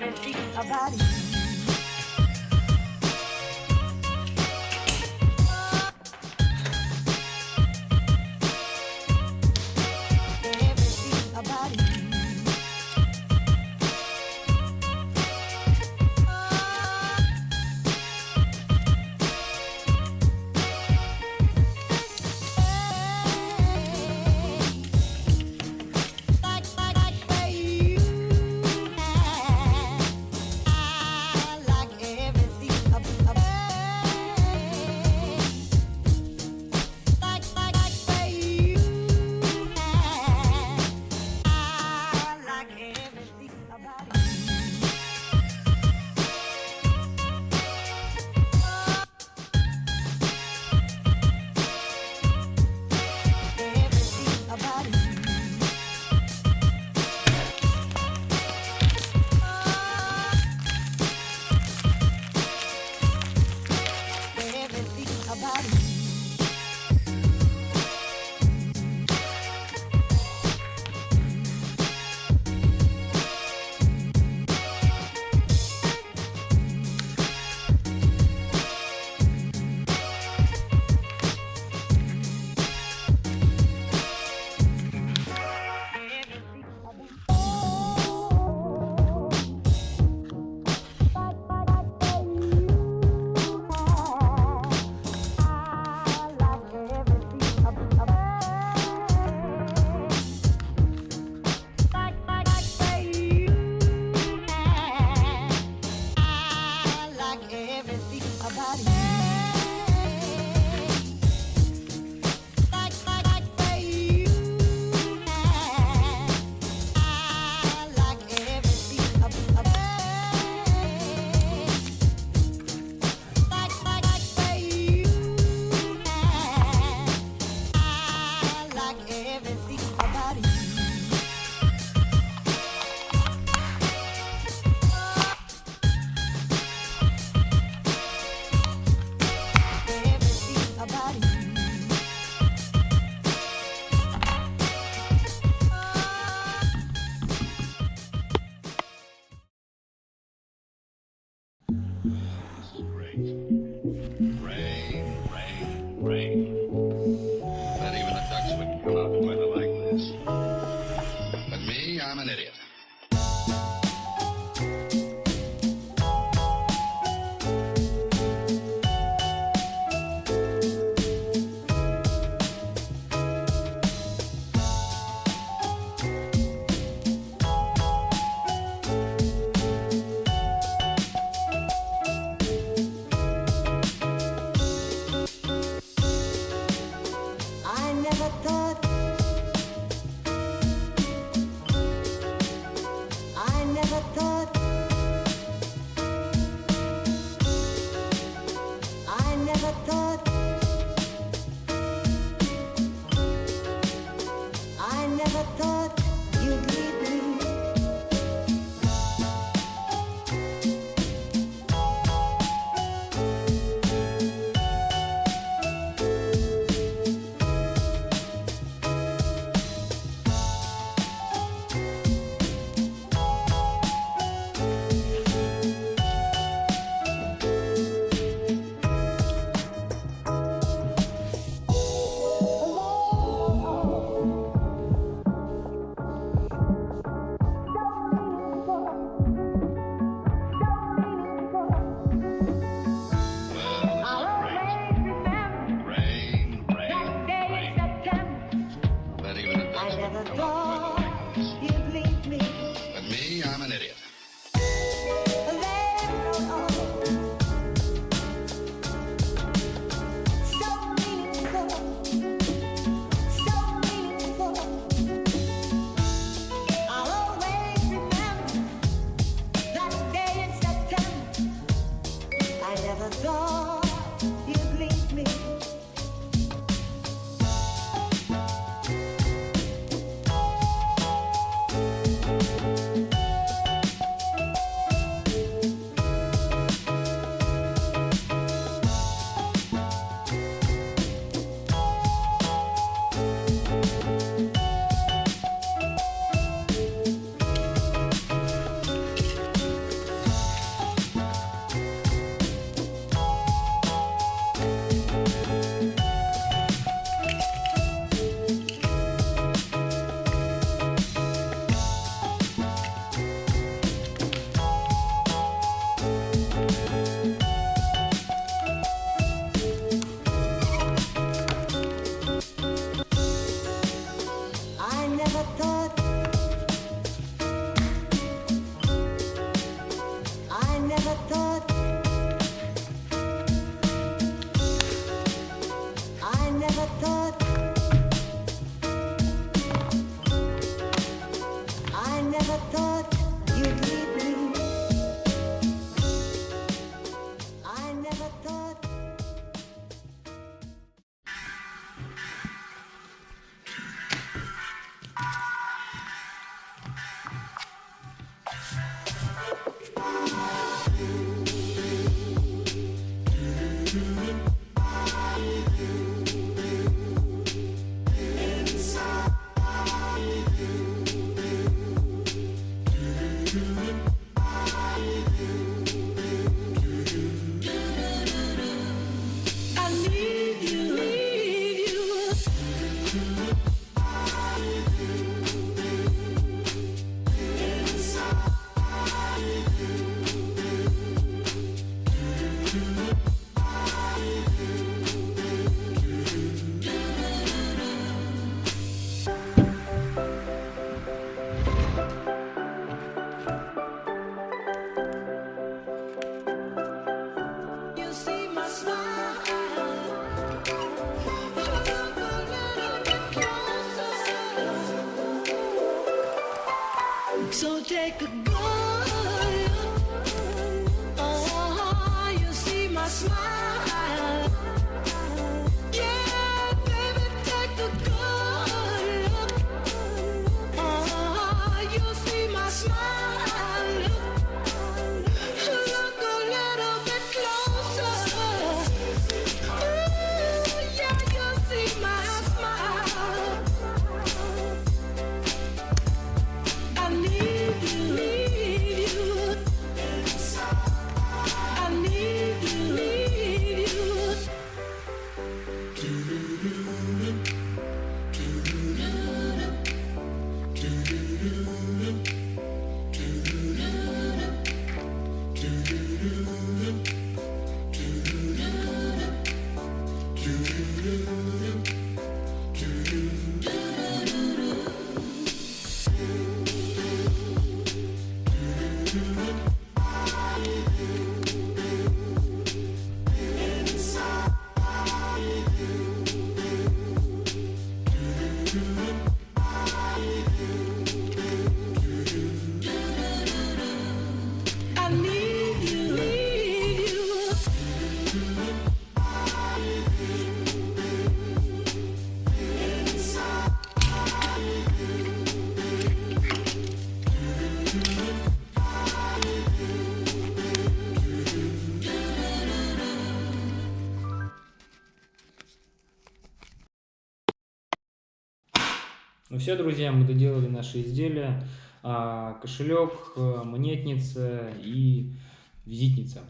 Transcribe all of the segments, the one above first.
everything about you. Everything about you. Ну все, друзья, мы доделали наши изделия. Кошелек, монетница и визитница.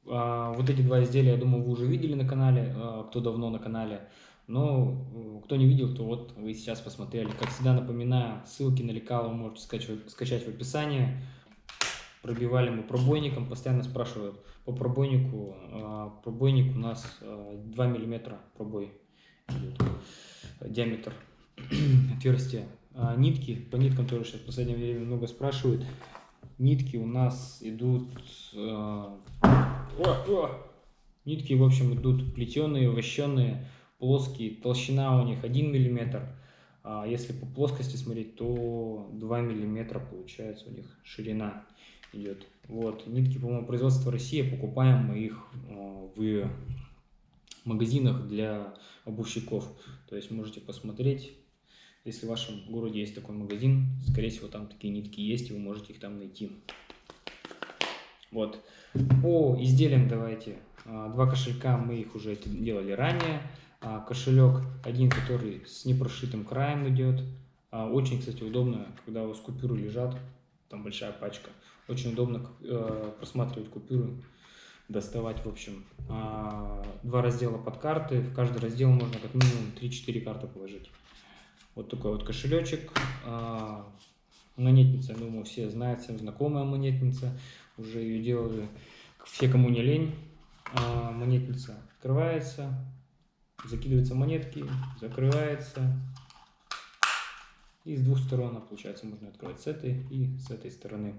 Вот эти два изделия, я думаю, вы уже видели на канале, кто давно на канале. Но кто не видел, то вот вы сейчас посмотрели. Как всегда напоминаю, ссылки на Лекало вы можете скачать в описании. Пробивали мы пробойником, постоянно спрашивают по пробойнику. Пробойник у нас 2 мм пробой идет, диаметр отверстия. Нитки, по ниткам тоже сейчас в последнее время много спрашивают. Нитки у нас идут, нитки в общем идут плетеные, вощеные, плоские, толщина у них 1 мм. Если по плоскости смотреть, то 2 мм получается у них ширина идет. Вот, нитки, по-моему, производства России, покупаем мы их в магазинах для обувщиков. То есть можете посмотреть, если в вашем городе есть такой магазин, скорее всего там такие нитки есть, и вы можете их там найти. Вот. По изделиям давайте. Два кошелька, мы их уже делали ранее. Кошелек один, который с непрошитым краем идет. Очень, кстати, удобно, когда у вас купюры лежат, там большая пачка. Очень удобно просматривать купюры, доставать, в общем. Два раздела под карты. В каждый раздел можно как минимум 3-4 карты положить. Вот такой вот кошелечек. Монетница, я думаю, все знают, всем знакомая монетница. Уже ее делали все, кому не лень. Монетница открывается, закидываются монетки, закрывается. И с двух сторон, получается, можно открывать с этой и с этой стороны.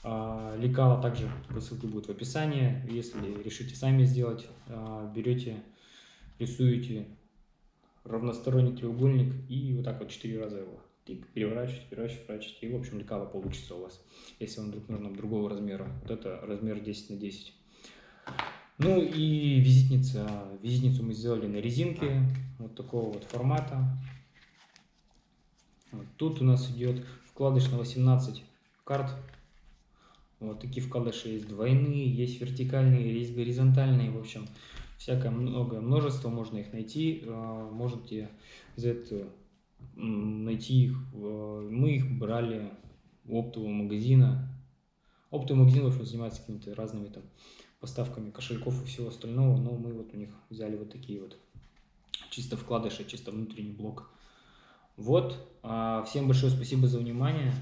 Лекало также по ссылке будет в описании. Если решите сами сделать, берете, рисуете равносторонний треугольник и вот так вот 4 раза его переворачиваете, и в общем лекало получится у вас, если вам вдруг нужно другого размера. Вот это размер 10 на 10. Ну и визитница. Визитницу мы сделали на резинке вот такого вот формата. Вот тут у нас идет вкладыш на 18 карт. Вот такие вкладыши есть двойные, есть вертикальные, есть горизонтальные. В общем, всякое множество, можно их найти. Можете за это найти их. Мы их брали у оптового магазина. Оптовый магазин, в общем, занимается какими-то разными там поставками кошельков и всего остального. Но мы вот у них взяли вот такие вот чисто вкладыши, чисто внутренний блок. Вот. Всем большое спасибо за внимание.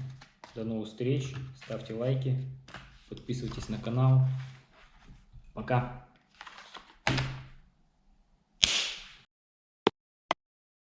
До новых встреч. Ставьте лайки. Подписывайтесь на канал. Пока.